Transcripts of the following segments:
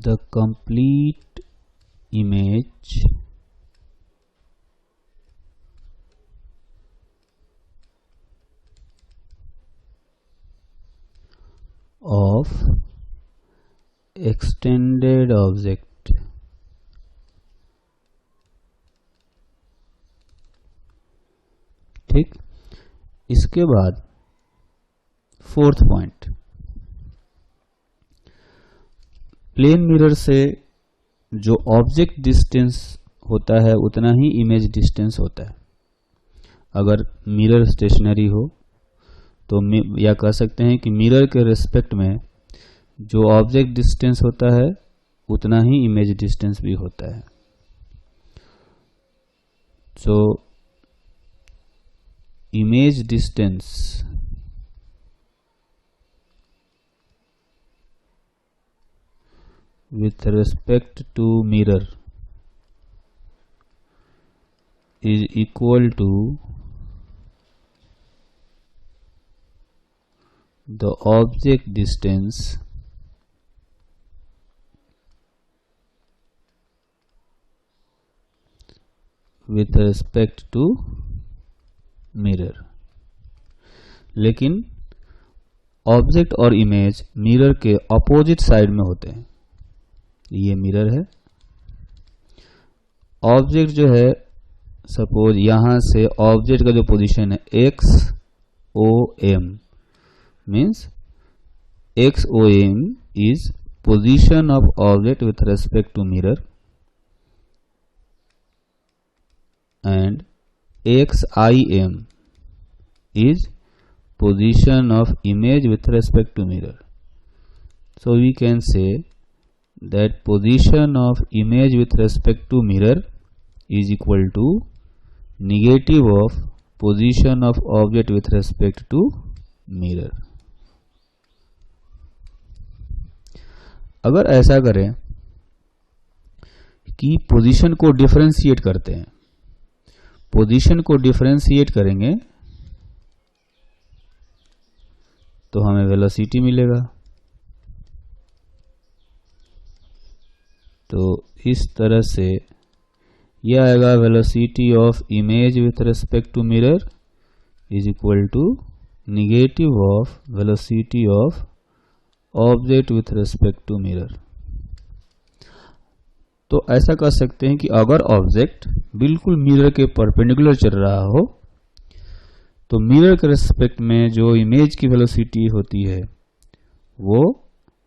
the complete image of extended object ठीक। इसके बाद फोर्थ पॉइंट, प्लेन मिरर से जो ऑब्जेक्ट डिस्टेंस होता है उतना ही इमेज डिस्टेंस होता है। अगर मिरर स्टेशनरी हो तो या कह सकते हैं कि मिरर के रिस्पेक्ट में जो ऑब्जेक्ट डिस्टेंस होता है उतना ही इमेज डिस्टेंस भी होता है। So image distance with respect to mirror is equal to the object distance with respect to mirror। लेकिन ऑब्जेक्ट और इमेज मिरर के अपोजिट साइड में होते हैं। ये मिरर है, ऑब्जेक्ट जो है सपोज यहां से ऑब्जेक्ट का जो पोजीशन है XOM means XOM is position of object with respect to mirror and XIM is position of image with respect to mirror. So we can say that position of image with respect to mirror is equal to negative of position of object with respect to mirror. अगर ऐसा करें कि position को differentiate करते हैं, position को differentiate करेंगे तो हमें वेलोसिटी मिलेगा। तो इस तरह से यह आएगा velocity of image with respect to mirror is equal to negative of velocity of object with respect to mirror. तो ऐसा कर सकते हैं कि अगर ऑब्जेक्ट बिल्कुल मिरर के परपेंडिकुलर चल रहा हो तो मिरर के रेस्पेक्ट में जो इमेज की वेलोसिटी होती है वो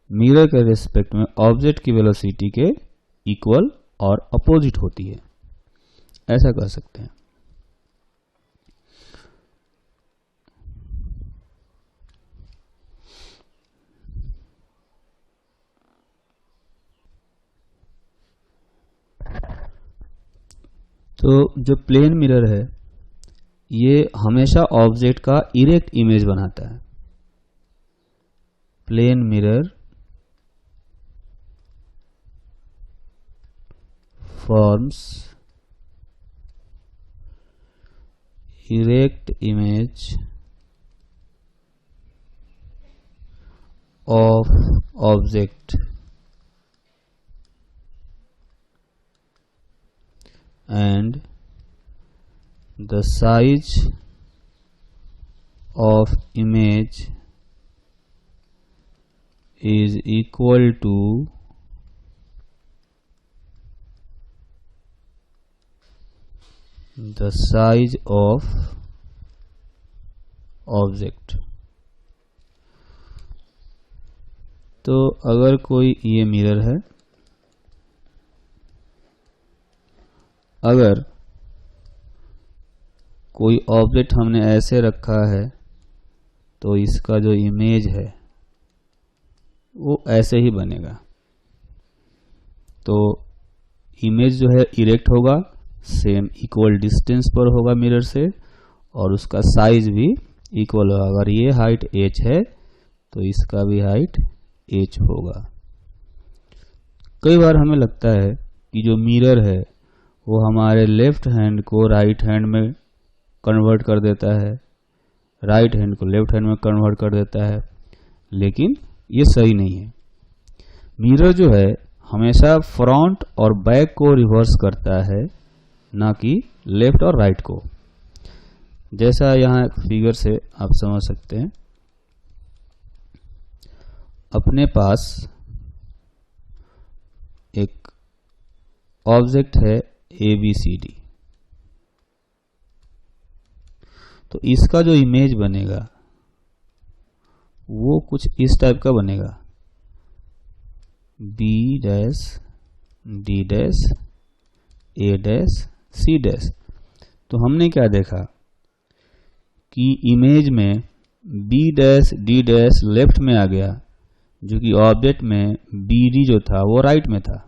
मिरर के रेस्पेक्ट में ऑब्जेक्ट की वेलोसिटी के इक्वल और अपोजिट होती है। ऐसा कर सकते हैं। तो जो प्लेन मिरर है ये हमेशा ऑब्जेक्ट का इरेक्ट इमेज बनाता है। Plane mirror forms erect image of object and the size of image is equal to the size of object। तो अगर कोई ये मिरर है, अगर कोई ऑब्जेक्ट हमने ऐसे रखा है तो इसका जो इमेज है वो ऐसे ही बनेगा। तो इमेज जो है इरेक्ट होगा, सेम इक्वल डिस्टेंस पर होगा मिरर से और उसका साइज भी इक्वल होगा। अगर ये हाइट h है तो इसका भी हाइट h होगा। कई बार हमें लगता है कि जो मिरर है वो हमारे लेफ्ट हैंड को राइट हैंड में कन्वर्ट कर देता है, राइट हैंड को लेफ्ट हैंड में कन्वर्ट कर देता है, लेकिन ये सही नहीं है। मिरर जो है हमेशा फ्रंट और बैक को रिवर्स करता है, ना कि लेफ्ट और राइट को। जैसा यहाँ फिगर से आप समझ सकते हैं, अपने पास एक ऑब्जेक्ट है ABCD, तो इसका जो इमेज बनेगा वो कुछ इस टाइप का बनेगा, B dash D dash A dash C dash. तो हमने क्या देखा कि इमेज में B dash D dash left में आ गया, जो कि ऑब्जेक्ट में BD जो था वो राइट में था,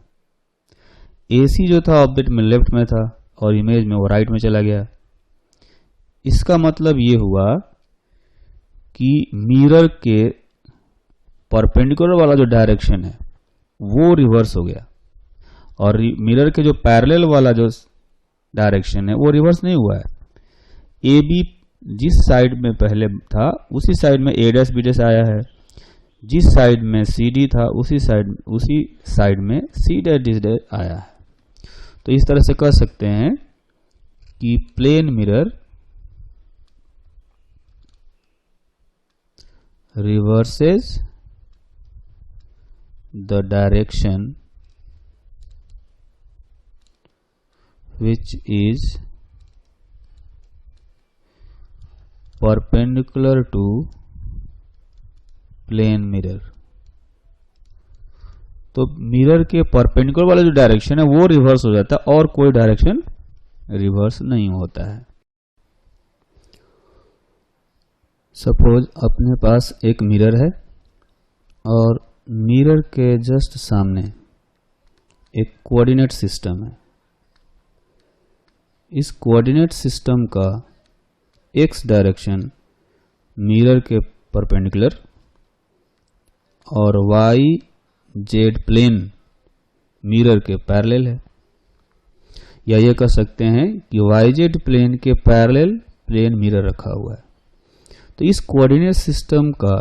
AC जो था ऑब्जेक्ट में लेफ्ट में था और इमेज में वो राइट में चला गया। इसका मतलब ये हुआ कि मिरर के परपेंडिकुलर वाला जो डायरेक्शन है वो रिवर्स हो गया, और मिरर के जो पैरेलल वाला जो डायरेक्शन है वो रिवर्स नहीं हुआ है। AB जिस साइड में पहले था उसी साइड में A डैश B डैश आया है, जिस साइड में CD था उसी साइड में C डैश D डैश आया है। तो इस तरह से कह सकते हैं कि plane mirror reverses the direction which is perpendicular to plane mirror। तो मिरर के परपेंडिकुलर वाला जो डायरेक्शन है वो रिवर्स हो जाता है और कोई डायरेक्शन रिवर्स नहीं होता है। सपोज अपने पास एक मिरर है और मिरर के जस्ट सामने एक कोऑर्डिनेट सिस्टम है। इस कोऑर्डिनेट सिस्टम का एक्स डायरेक्शन मिरर के परपेंडिकुलर और वाई जेड प्लेन मिरर के पैरेलल है, या ये कह सकते हैं कि वाई जेड प्लेन के पैरेलल प्लेन मिरर रखा हुआ है। तो इस कोऑर्डिनेट सिस्टम का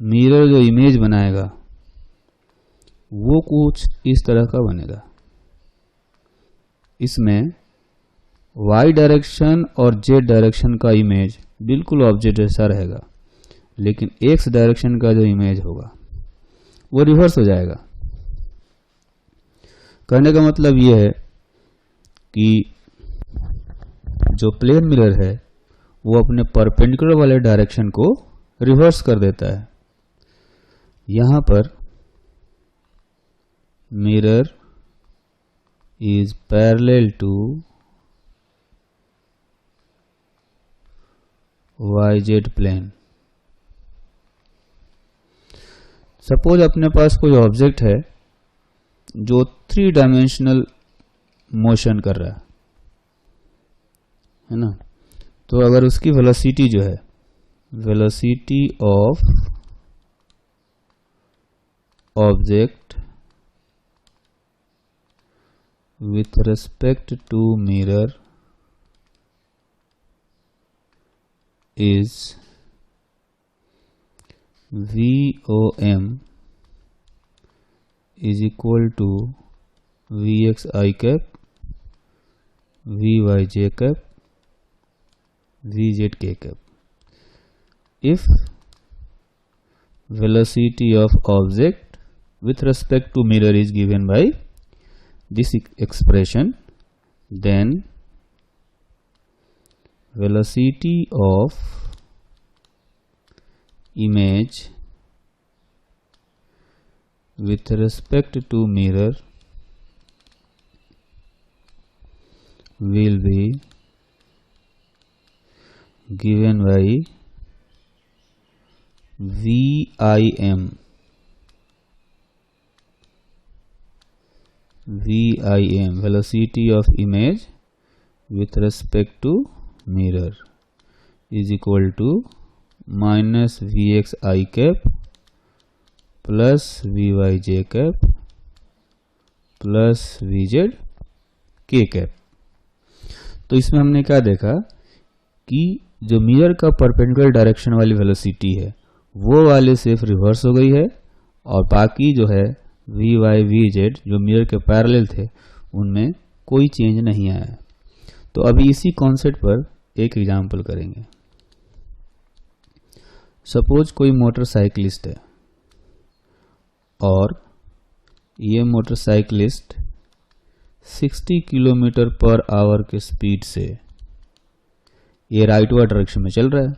मिरर जो इमेज बनाएगा वो कुछ इस तरह का बनेगा। इसमें y डायरेक्शन और z डायरेक्शन का इमेज बिल्कुल ऑब्जेक्ट जैसा रहेगा, लेकिन x डायरेक्शन का जो इमेज होगा वो रिवर्स हो जाएगा। कहने का मतलब ये है कि जो प्लेन मिरर है वो अपने परपेंडिकुलर वाले डायरेक्शन को रिवर्स कर देता है। यहां पर mirror is parallel to YZ plane. Suppose अपने पास कोई ऑब्जेक्ट है जो 3 डायमेंशनल मोशन कर रहा है ना, तो अगर उसकी वेलोसिटी जो है, velocity of object with respect to mirror is VOM is equal to VXI cap VYJ cap VZ K cap if velocity of object with respect to mirror is given by this expression, then velocity of image with respect to mirror will be given by VIM velocity of image with respect to mirror is equal to minus VXI cap plus VYJ cap plus VZ K cap। तो इसमें हमने क्या देखा कि जो mirror का perpendicular direction वाली velocity है वो वाले सिर्फ रिवर्स हो गई है, और बाकी जो है वी वाई वी जेड जो मिरर के पैरेलल थे उनमें कोई चेंज नहीं आया। तो अभी इसी कॉन्सेप्ट पर एक एग्जाम्पल करेंगे। सपोज कोई मोटरसाइकिलिस्ट है और ये मोटरसाइकिलिस्ट 60 किलोमीटर पर आवर के स्पीड से ये राइटवर्ड डायरेक्शन में चल रहा है।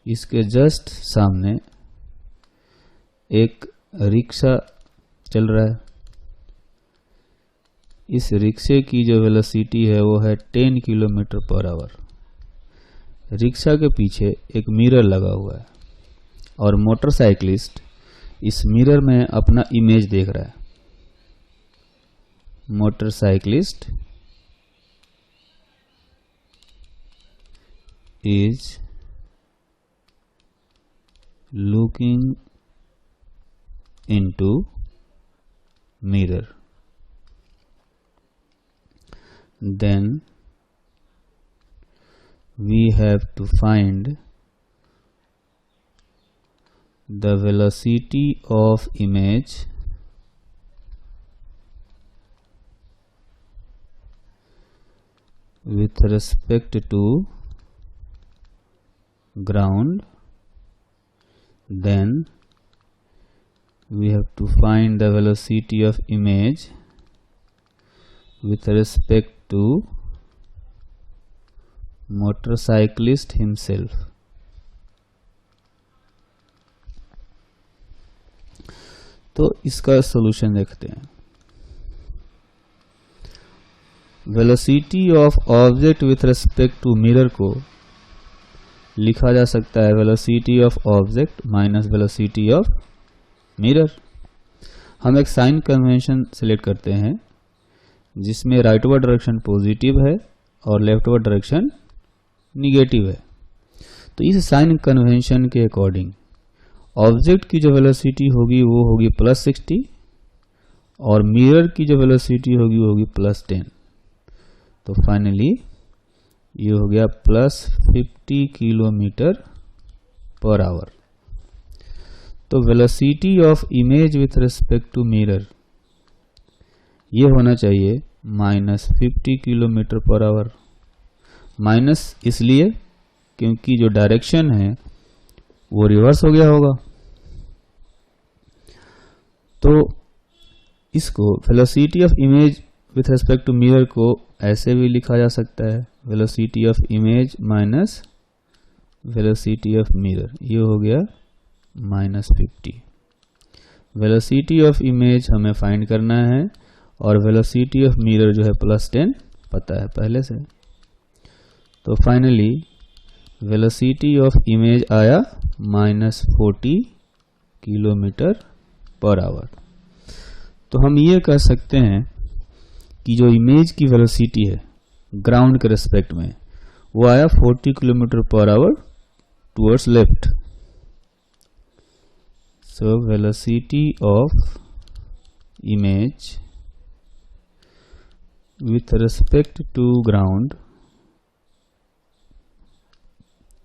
इसके जस्ट सामने एक रिक्शा चल रहा है। इस रिक्शे की जो वेलोसिटी है वो है 10 किलोमीटर पर आवर। रिक्शा के पीछे एक मिरर लगा हुआ है और मोटरसाइकिलिस्ट इस मिरर में अपना इमेज देख रहा है। Motorcyclist is looking into mirror. Then we have to find the velocity of image with respect to ground. Then we have to find the velocity of image with respect to motorcyclist himself. तो इसका solution देखते हैं। Velocity of object with respect to mirror को लिखा जा सकता है velocity of object minus velocity of mirror. हम एक साइन कन्वेंशन सिलेक्ट करते हैं जिसमें राइटवर्ड डायरेक्शन पॉजिटिव है और लेफ्टवर्ड डायरेक्शन निगेटिव है। तो इस साइन कन्वेंशन के अकॉर्डिंग ऑब्जेक्ट की जो वेलोसिटी होगी वो होगी +60 और मिरर की जो वेलोसिटी होगी वो होगी +10। तो फाइनली ये हो गया +50 किलोमीटर पर आवर। तो velocity of image with respect to mirror ये होना चाहिए -50 किलोमीटर पर आवर। माइनस इसलिए क्योंकि जो डायरेक्शन है वो रिवर्स हो गया होगा। तो इसको velocity of image with respect to mirror को ऐसे भी लिखा जा सकता है velocity of image minus velocity of mirror. ये हो गया -50। वेलोसिटी ऑफ इमेज हमें फाइंड करना है और वेलोसिटी ऑफ मिरर जो है +10 पता है पहले से। तो फाइनली वेलोसिटी ऑफ इमेज आया -40 किलोमीटर पर आवर। तो हम ये कह सकते हैं कि जो इमेज की वेलोसिटी है ग्राउंड के रिस्पेक्ट में वो आया 40 kilometre per our towards left. So velocity of image with respect to ground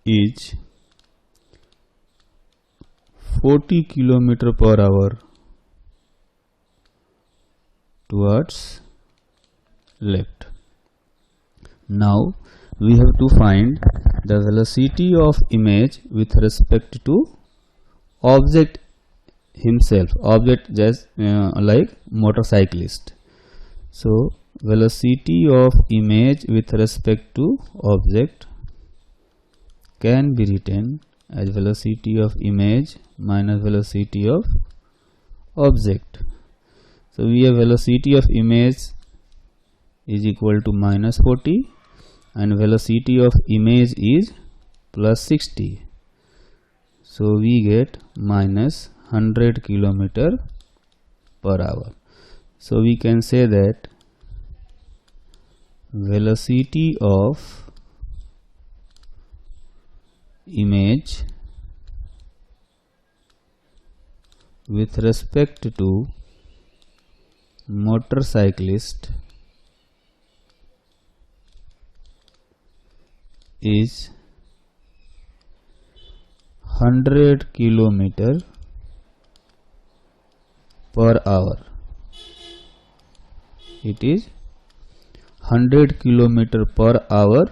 is 40 kilometer per hour towards left. Now we have to find the velocity of image with respect to object himself, object just like motorcyclist. So velocity of image with respect to object can be written as velocity of image minus velocity of object. So we have velocity of image is equal to -40 and velocity of image is +60. So we get -100 kilometer per hour. So we can say that velocity of image with respect to motorcyclist is 100 kilometer per hour. It is 100 kilometer per hour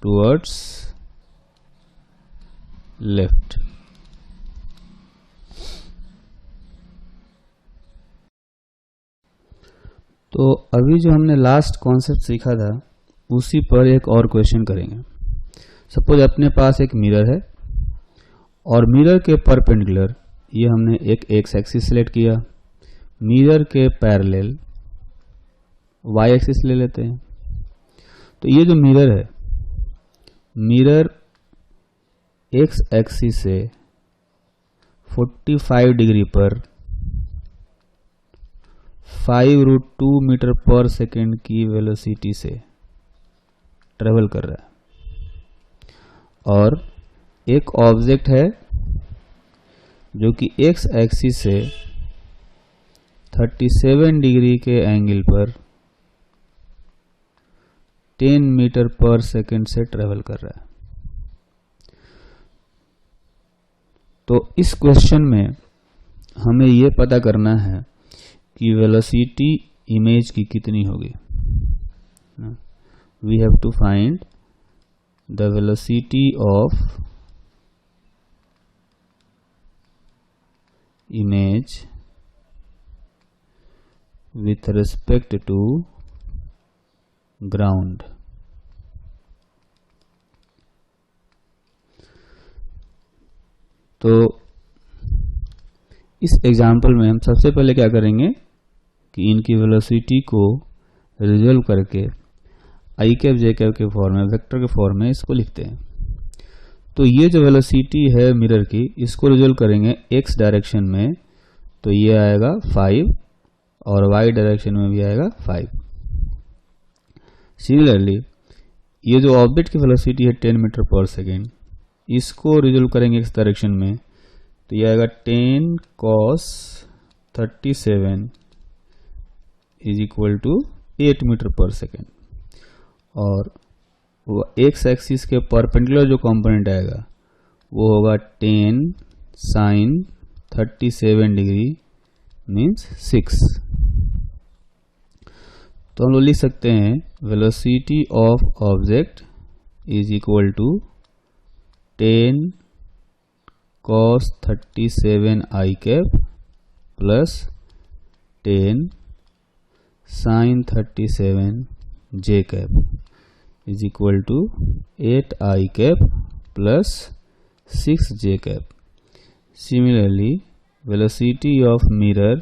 towards left. तो अभी जो हमने last concept सीखा था उसी पर एक और क्वेश्चन करेंगे। सपोज अपने पास एक मिरर है और मिरर के परपेंडिकुलर ये हमने एक एक्स एक्सिस सेलेक्ट किया, मिरर के पैरेलल वाई एक्सिस ले लेते हैं। तो ये जो मिरर है, मिरर एक्स एक्सिस से 45 डिग्री पर 5√2 मीटर पर सेकेंड की वेलोसिटी से ट्रेवल कर रहा है, और एक ऑब्जेक्ट है जो कि एक्स एक्सिस से 37 डिग्री के एंगल पर 10 मीटर पर सेकेंड से ट्रेवल कर रहा है। तो इस क्वेश्चन में हमें यह पता करना है कि वेलोसिटी इमेज की कितनी होगी। We have to find the velocity of image with respect to ground. तो इस एग्जाम्पल में हम सबसे पहले क्या करेंगे कि इनकी वेलोसिटी को रिजोल्व करके आई कैप जे कैप के फॉर्म में, वेक्टर के फॉर्म में इसको लिखते हैं। तो ये जो वेलोसिटी है मिरर की, इसको रिजोल्व करेंगे एक्स डायरेक्शन में, तो ये आएगा 5 और वाई डायरेक्शन में भी आएगा 5। सिमिलरली ये जो ऑब्जेक्ट की वेलोसिटी है 10 मीटर पर सेकेंड, इसको रिजोल्व करेंगे एक्स डायरेक्शन में, तो ये आएगा 10 cos 37 is equal to 8 metre per second. और वो एक्स एक्सिस के परपेंडिकुलर जो कंपोनेंट आएगा वो होगा 10 sin 37 डिग्री मीन्स 6। तो हम लोग लिख सकते हैं velocity of object is equal to 10 cos 37 I cap plus 10 sin 37 J cap is equal to 8 I cap plus 6 J cap. Similarly, velocity of mirror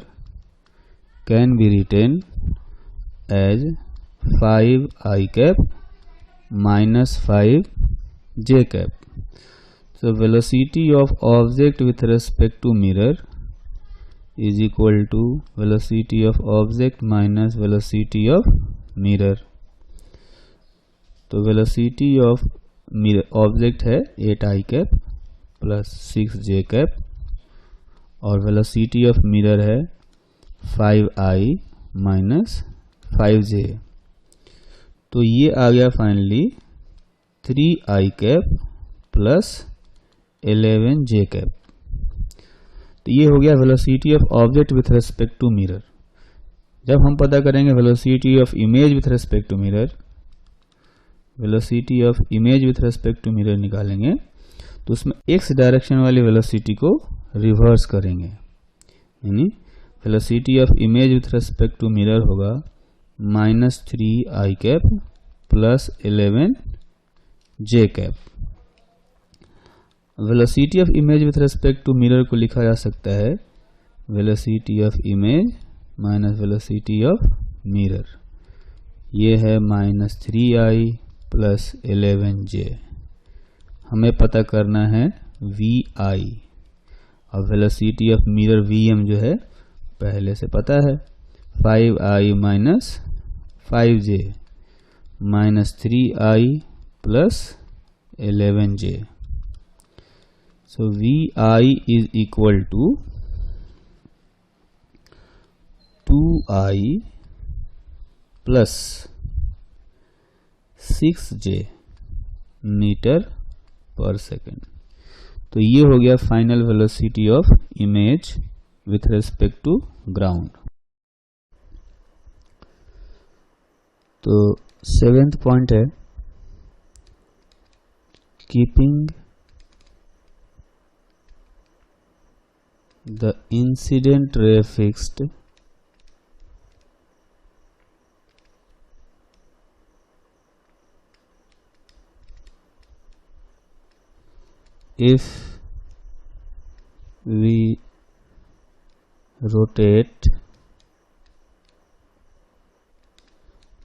can be written as 5 I cap minus 5 J cap. So, velocity of object with respect to mirror is equal to velocity of object minus velocity of mirror. तो velocity of object है 8 आई cap plus 6 जे cap, और velocity of mirror है 5 आई minus 5 जे। तो ये आ गया finally 3 I cap plus 11 J cap. तो ये हो गया velocity of object with respect to mirror. जब हम पता करेंगे velocity of image with respect to mirror, velocity of image with respect to mirror निकालेंगे तो उसमें एक्स डायरेक्शन वाली वेलोसिटी को रिवर्स करेंगे, यानी velocity of image with respect to mirror होगा -3 I cap plus 11 J cap. Velocity of image with respect to mirror को लिखा जा सकता है velocity of image minus velocity of mirror. ये है -3i प्लस 11j। हमें पता करना है vi, और वेलोसिटी ऑफ मिरर vm जो है पहले से पता है 5i minus 5j minus 3i plus 11j। So vi is equal to 2i plus 6j metre per second. तो ये हो गया final velocity of image with respect to ground. तो 7th point है keeping the incident ray fixed if we rotate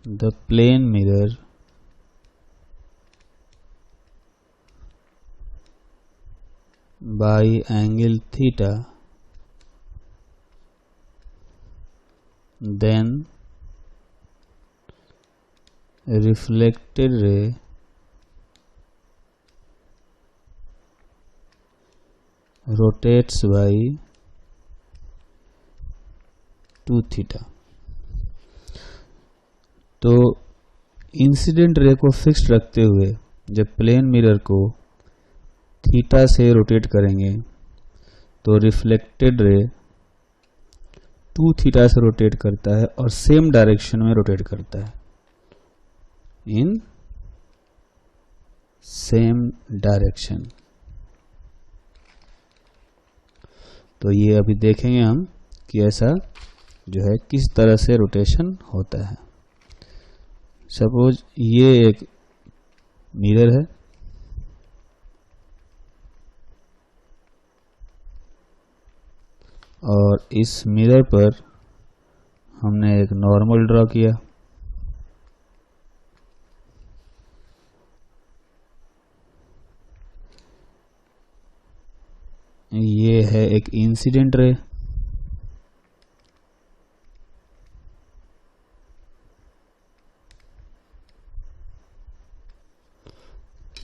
the plane mirror by angle theta, then reflected ray rotates by 2 theta. तो incident ray को fixed रखते हुए जब plane mirror को theta से rotate करेंगे तो रिफ्लेक्टेड रे 2 थीटा से रोटेट करता है और सेम डायरेक्शन में रोटेट करता है, इन सेम डायरेक्शन। तो ये अभी देखेंगे हम कि ऐसा जो है किस तरह से रोटेशन होता है। सपोज ये एक मिरर है और इस मिरर पर हमने एक नॉर्मल ड्रॉ किया। ये है एक इंसिडेंट रे,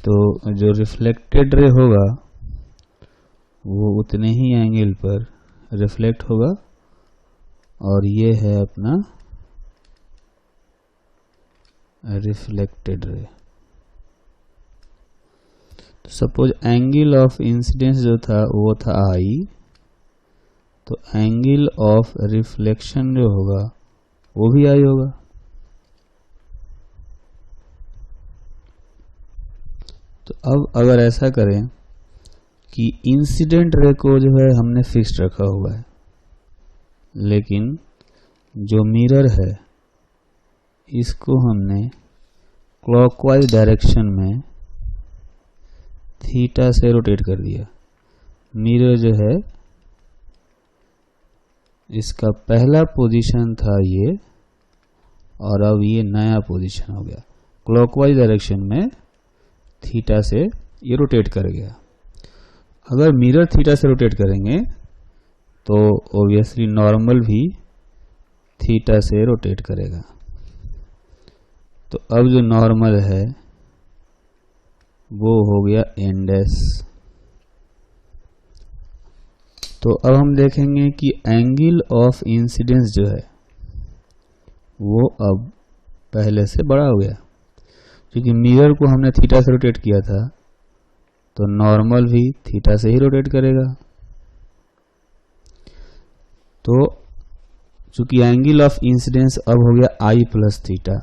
तो जो रिफ्लेक्टेड रे होगा वो उतने ही एंगल पर रिफ्लेक्ट होगा और ये है अपना रिफ्लेक्टेड रे। तो सपोज एंगल ऑफ इंसिडेंस जो था वो था I, तो एंगल ऑफ रिफ्लेक्शन जो होगा वो भी I होगा। तो अब अगर ऐसा करें कि इंसिडेंट रे को जो है हमने फिक्स्ड रखा हुआ है, लेकिन जो मिरर है इसको हमने क्लॉकवाइज डायरेक्शन में थीटा से रोटेट कर दिया। मिरर जो है इसका पहला पोजीशन था ये, और अब ये नया पोजीशन हो गया। क्लॉकवाइज डायरेक्शन में थीटा से ये रोटेट कर गया। अगर मिरर थीटा से रोटेट करेंगे तो ऑब्वियसली नॉर्मल भी थीटा से रोटेट करेगा। तो अब जो नॉर्मल है वो हो गया n डैश। तो अब हम देखेंगे कि एंगल ऑफ इंसिडेंस जो है वो अब पहले से बड़ा हो गया, क्योंकि मिरर को हमने थीटा से रोटेट किया था, तो नॉर्मल भी थीटा से ही रोटेट करेगा। तो चूंकि एंगल ऑफ इंसिडेंस अब हो गया I प्लस थीटा,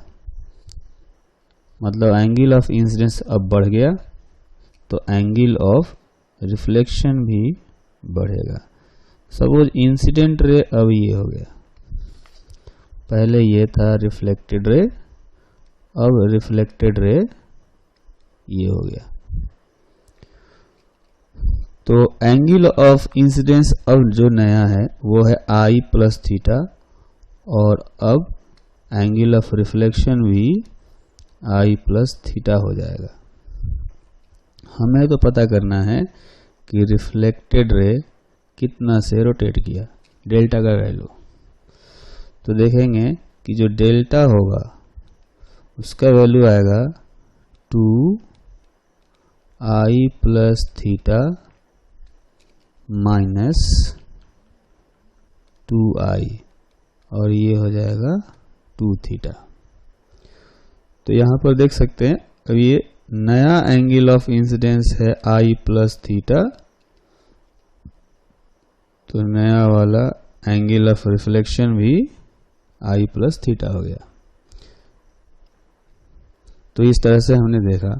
मतलब एंगल ऑफ इंसिडेंस अब बढ़ गया, तो एंगल ऑफ रिफ्लेक्शन भी बढ़ेगा। सपोज इंसिडेंट रे अब ये हो गया, पहले ये था रिफ्लेक्टेड रे, अब रिफ्लेक्टेड रे ये हो गया। तो एंगल ऑफ इंसिडेंस अब जो नया है वो है I प्लस थीटा, और अब एंगल ऑफ रिफ्लेक्शन भी I प्लस थीटा हो जाएगा। हमें तो पता करना है कि रिफ्लेक्टेड रे कितना से रोटेट किया, डेल्टा का वैल्यू। तो देखेंगे कि जो डेल्टा होगा उसका वैल्यू आएगा 2I plus theta minus 2I, और ये हो जाएगा 2 थीटा। तो यहाँ पर देख सकते हैं अब ये नया एंगल ऑफ इंसिडेंस है I प्लस थीटा, तो नया वाला एंगल ऑफ रिफ्लेक्शन भी I प्लस थीटा हो गया। तो इस तरह से हमने देखा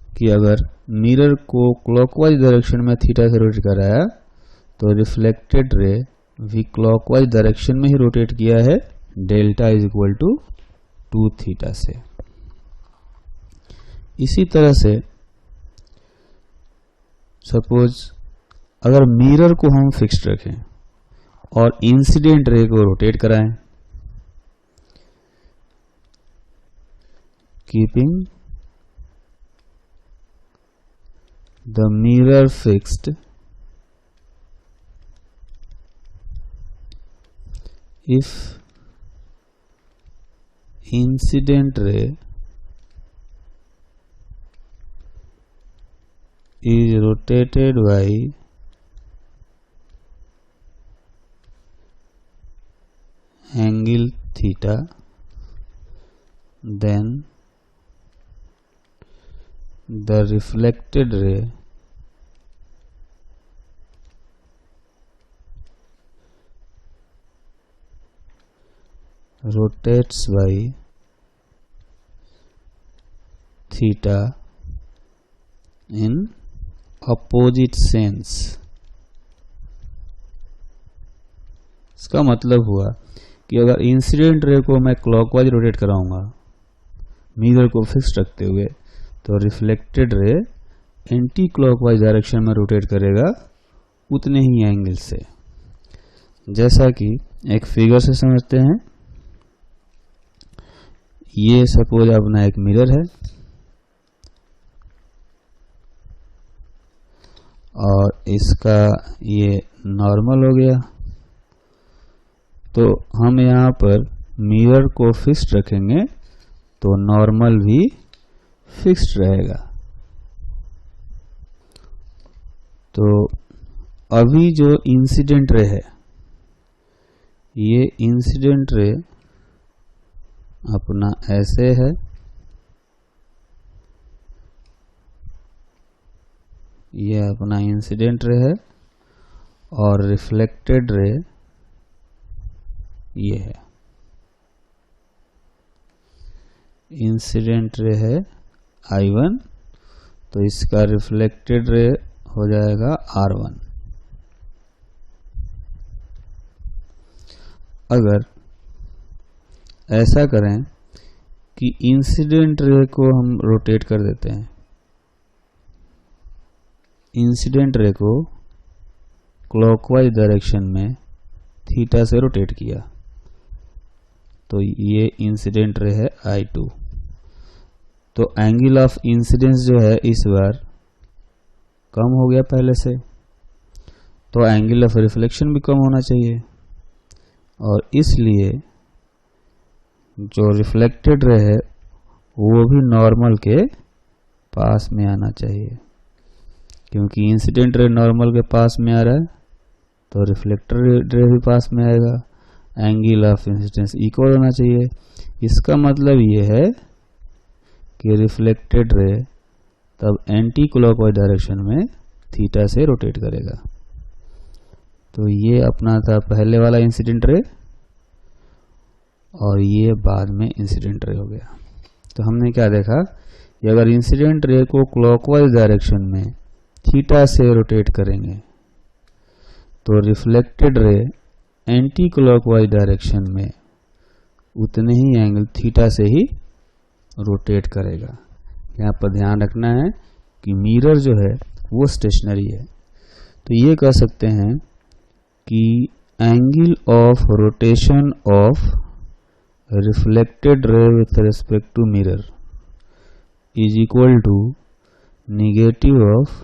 कि अगर मिरर को क्लॉकवाइज डायरेक्शन में थीटा से रोटेट कराया तो रिफ्लेक्टेड रे भी क्लॉकवाइज डायरेक्शन में ही रोटेट किया है, delta is equal to 2 theta से। इसी तरह से सपोज अगर मिरर को हम फिक्स्ड रखें और इंसिडेंट रे को रोटेट कराएं, keeping the mirror fixed, if incident ray is rotated by angle theta, then the reflected ray rotates by theta in opposite sense। इसका मतलब हुआ कि अगर इंसिडेंट रे को मैं क्लॉकवाइज रोटेट कराऊंगा मिरर को फिक्स रखते हुए, तो reflected ray anti clockwise direction में रोटेट करेगा उतने ही एंगल से। जैसा कि एक फिगर से समझते हैं, ये सपोज अपना एक मिरर है और इसका ये नॉर्मल हो गया, तो हम यहाँ पर मिरर को फिक्स्ड रखेंगे तो नॉर्मल भी फिक्स्ड रहेगा। तो अभी जो इंसिडेंट रे है, ये इंसिडेंट रे अपना ऐसे है, ये अपना इंसिडेंट रे है और रिफ्लेक्टेड रे ये है। इंसिडेंट रे है I1, तो इसका रिफ्लेक्टेड रे हो जाएगा R1। अगर ऐसा करें कि इंसिडेंट रे को हम रोटेट कर देते हैं, इंसिडेंट रे को क्लॉकवाइज डायरेक्शन में थीटा से रोटेट किया, तो ये इंसिडेंट रे है I2। तो एंगल ऑफ इंसिडेंस जो है इस बार कम हो गया पहले से, तो एंगल ऑफ रिफ्लेक्शन भी कम होना चाहिए, और इसलिए जो रिफ्लेक्टेड रे है वो भी नॉर्मल के पास में आना चाहिए। क्योंकि इंसिडेंट रे नॉर्मल के पास में आ रहा है तो रिफ्लेक्टेड रे भी पास में आएगा, एंगल ऑफ इंसिडेंस इक्वल होना चाहिए। इसका मतलब ये है कि रिफ्लेक्टेड रे तब एंटी क्लॉकवाइज डायरेक्शन में थीटा से रोटेट करेगा। तो ये अपना था पहले वाला इंसिडेंट रे और ये बाद में इंसिडेंट रे हो गया। तो हमने क्या देखा कि अगर इंसिडेंट रे को क्लॉकवाइज डायरेक्शन में थीटा से रोटेट करेंगे तो reflected ray anti clockwise direction में उतने ही एंगल थीटा से ही रोटेट करेगा। यहाँ पर ध्यान रखना है कि मिरर जो है वो स्टेशनरी है, तो ये कह सकते हैं कि angle of rotation of reflected ray with respect to mirror is equal to negative of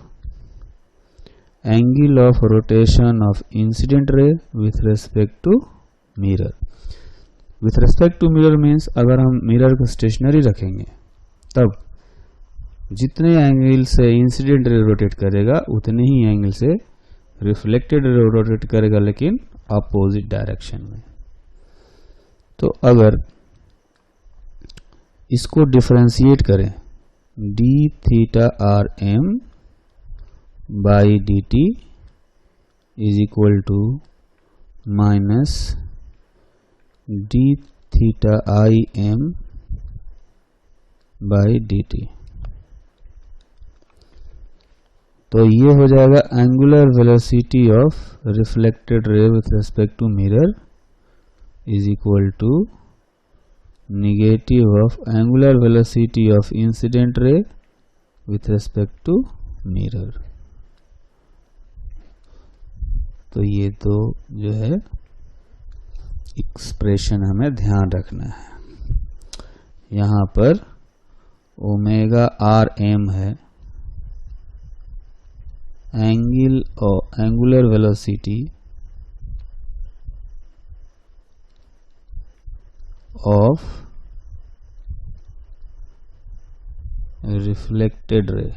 angle of rotation of incident ray with respect to mirror. With respect to mirror means अगर हम mirror को stationery रखेंगे तब जितने angle से incident ray rotate करेगा उतने ही angle से रिफ्लेक्टेड रे रोटेट करेगा, लेकिन अपोजिट डायरेक्शन में। तो अगर इसको डिफरेंशिएट करें d theta r m by d t is equal to minus d theta I m by dt। तो ये हो जाएगा angular velocity of reflected ray with respect to mirror is equal to negative of angular velocity of incident ray with respect to mirror. तो ये तो जो है expression हमें ध्यान रखना है। यहाँ पर ओमेगा आर एम है एंगुलर वेलोसिटी ऑफ रिफ्लेक्टेड रे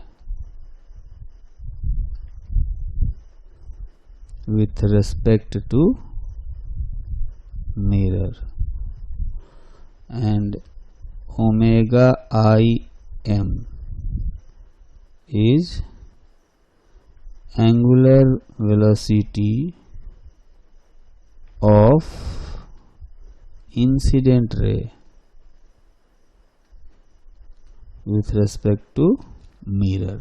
with respect to mirror, and omega I m is angular velocity of incident ray with respect to mirror।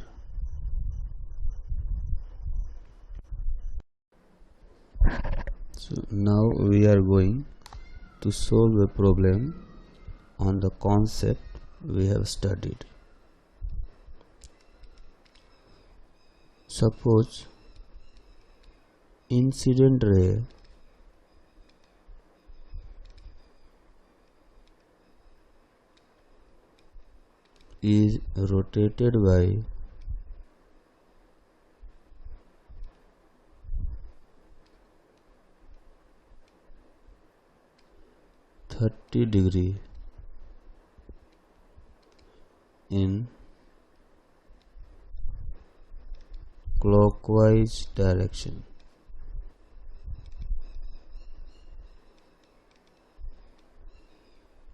So now we are going to solve a problem on the concept we have studied. Suppose incident ray is rotated by 30 degree in clockwise direction,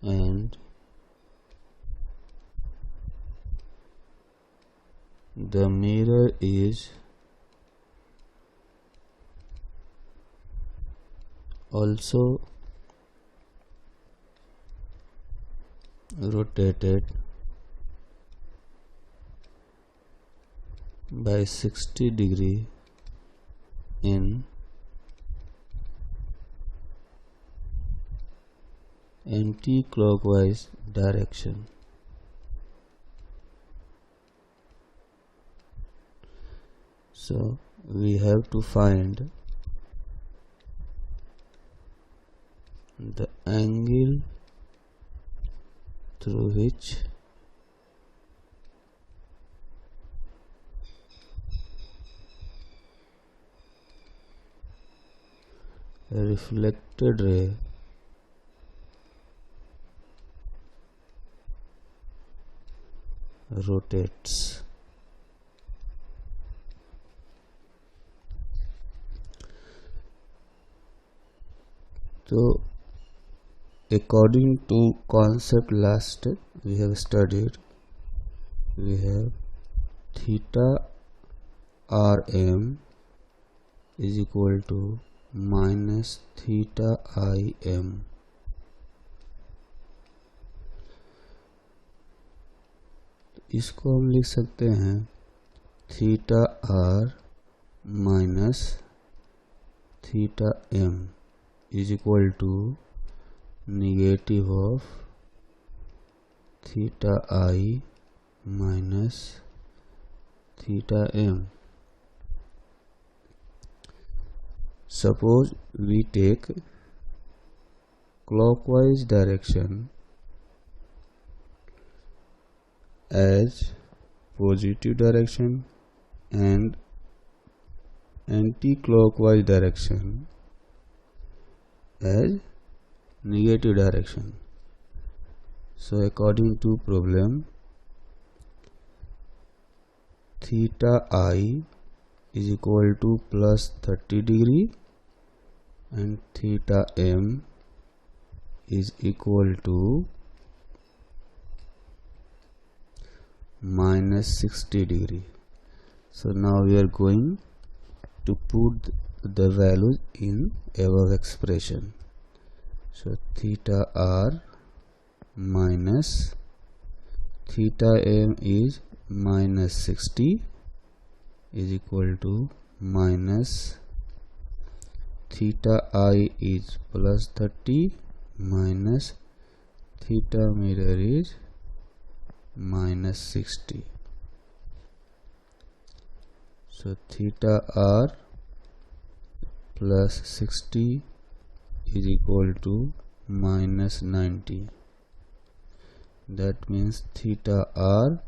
and the mirror is also rotated by 60 degree in anti-clockwise direction. So we have to find the angle through which a reflected ray rotates। So according to concept last we have studied, we have theta rm is equal to minus theta im। इसको हम लिख सकते हैं theta r minus theta m is equal to negative of theta i minus theta m. Suppose we take clockwise direction as positive direction and anti-clockwise direction as negative direction. So according to problem, theta I is equal to plus 30 degree and theta m is equal to minus 60 degree. So now we are going to put the values in above expression. So theta r minus theta m is minus 60 is equal to minus theta I is plus 30 minus theta mirror is minus 60. So theta r plus 60 is equal to minus 90. That means theta r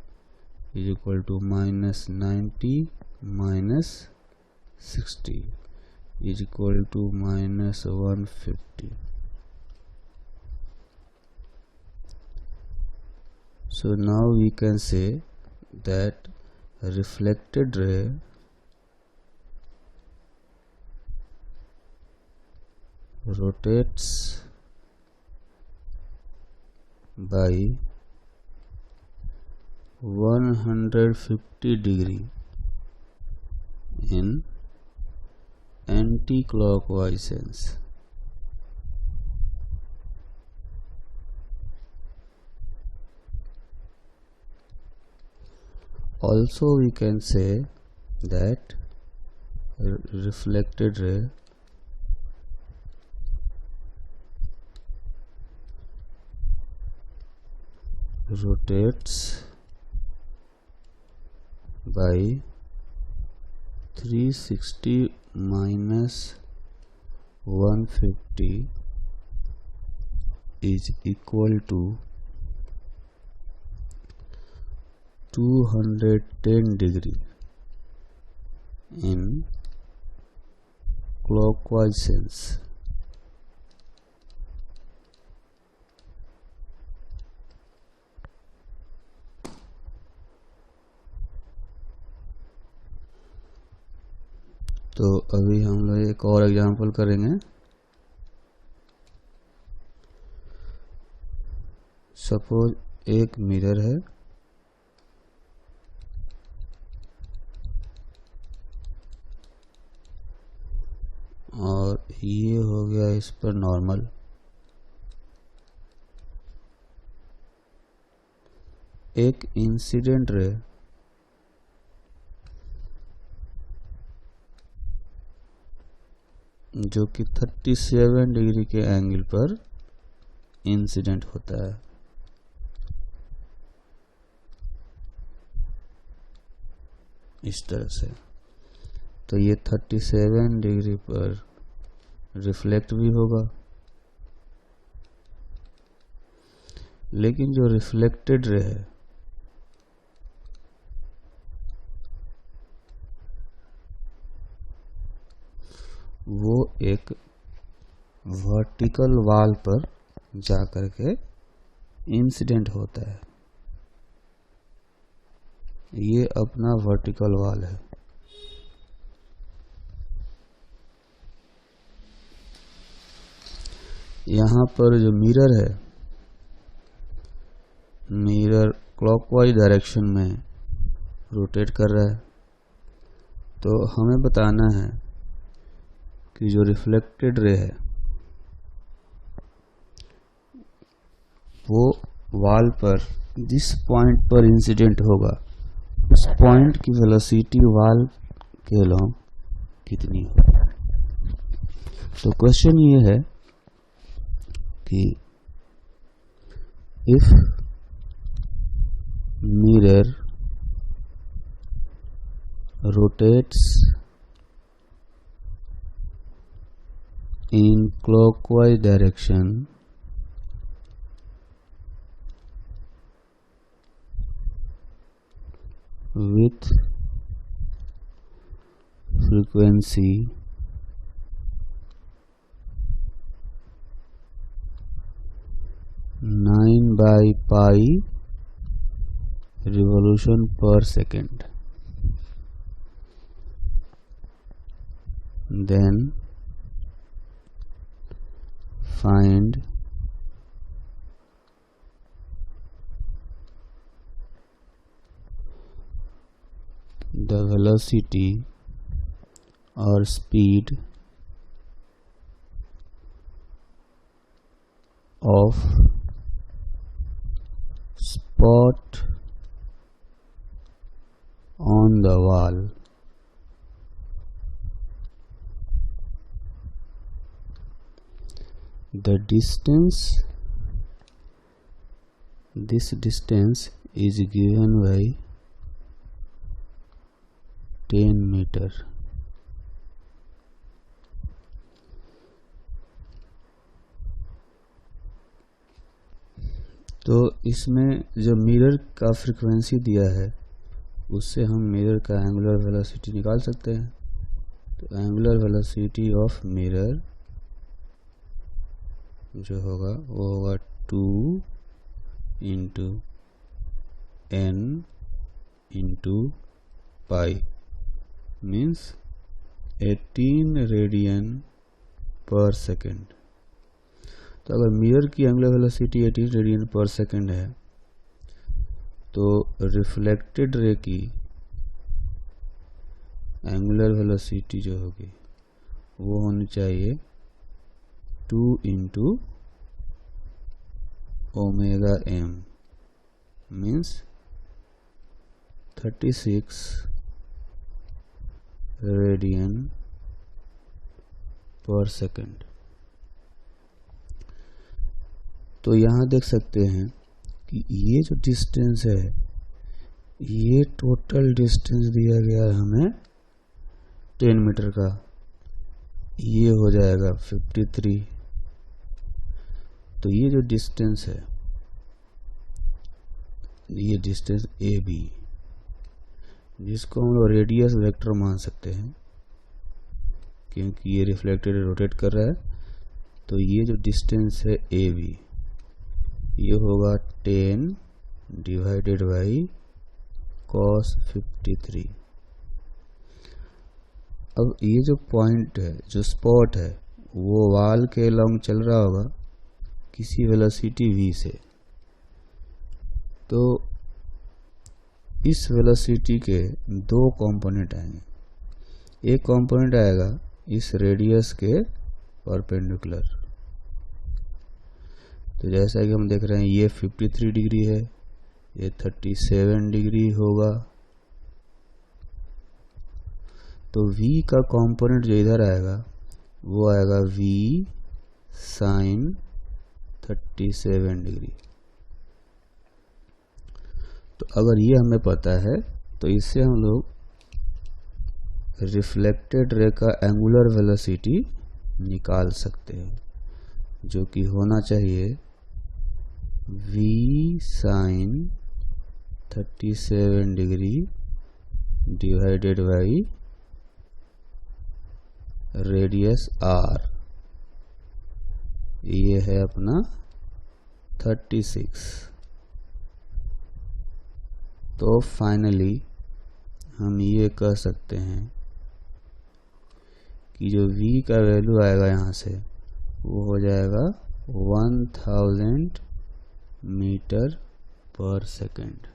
is equal to minus 90 minus 60 is equal to minus 150. So now we can say that reflected ray rotates by 150 degree in anti-clockwise sense. Also we can say that reflected ray rotates by 360 minus 150 is equal to 210 degree in clockwise sense. तो अभी हम लोग एक और example करेंगे. Suppose एक mirror है और ये हो गया इस पर नॉर्मल. एक इंसिडेंट रे जो कि 37 डिग्री के एंगल पर इंसिडेंट होता है. इस तरह से तो ये 37 डिग्री पर रिफ्लेक्ट भी होगा, लेकिन जो रिफ्लेक्टेड रे है वो एक वर्टिकल वाल पर जाकर के इंसिडेंट होता है. ये अपना वर्टिकल वाल है. यहाँ पर जो मिरर है, मिरर क्लॉकवाइज डायरेक्शन में रोटेट कर रहा है. तो हमें बताना है कि जो रिफ्लेक्टेड रे है वो वाल पर जिस पॉइंट पर इंसिडेंट होगा उस पॉइंट की वेलोसिटी वाल के अलोंग कितनी होगी. तो क्वेश्चन ये है कि if mirror rotates in clockwise direction with frequency 9 by pi revolution per second, then find the velocity और speed of spot on the wall. The distance, this distance is given by 10 meter. तो इसमें जो mirror का frequency दिया है उससे हम mirror का एंगुलर वेलोसिटी निकाल सकते हैं। तो एंगुलर वेलोसिटी ऑफ मिरर जो होगा वो होगा 2 into n into pi, means 18 radian पर सेकेंड। तो अगर मिरर की एंगुलर वेलोसिटी 18 रेडियन पर सेकेंड है तो रिफ्लेक्टेड रे की एंगुलर वेलोसिटी जो होगी वो होनी चाहिए 2 into omega m, means 36 radian पर सेकेंड। तो यहाँ देख सकते हैं कि ये जो डिस्टेंस है ये टोटल डिस्टेंस दिया गया है हमें 10 मीटर का, ये हो जाएगा 53। तो ये जो डिस्टेंस है ये डिस्टेंस ए बी, जिसको हम लोग रेडियस वेक्टर मान सकते हैं क्योंकि ये रिफ्लेक्टेड रोटेट कर रहा है। तो ये जो डिस्टेंस है ए बी ये होगा 10 डिवाइडेड बाई cos 53। अब ये जो पॉइंट है, जो स्पॉट है, वो वाल के लॉन्ग चल रहा होगा किसी वेलोसिटी v से। तो इस वेलोसिटी के दो कंपोनेंट आएंगे। एक कंपोनेंट आएगा इस रेडियस के परपेंडिकुलर। तो जैसा कि हम देख रहे हैं ये 53 डिग्री है, ये 37 डिग्री होगा। तो v का कंपोनेंट जो इधर आएगा वो आएगा v साइन 37 डिग्री। तो अगर ये हमें पता है तो इससे हम लोग रिफ्लेक्टेड रे का एंगुलर वेलोसिटी निकाल सकते हैं, जो कि होना चाहिए v sine 37 degree divided by radius r, ये है अपना 36। तो फाइनली हम ये कह सकते हैं कि जो v का वैल्यू आएगा यहाँ से वो हो जाएगा 1000 मीटर पर सेकेंड।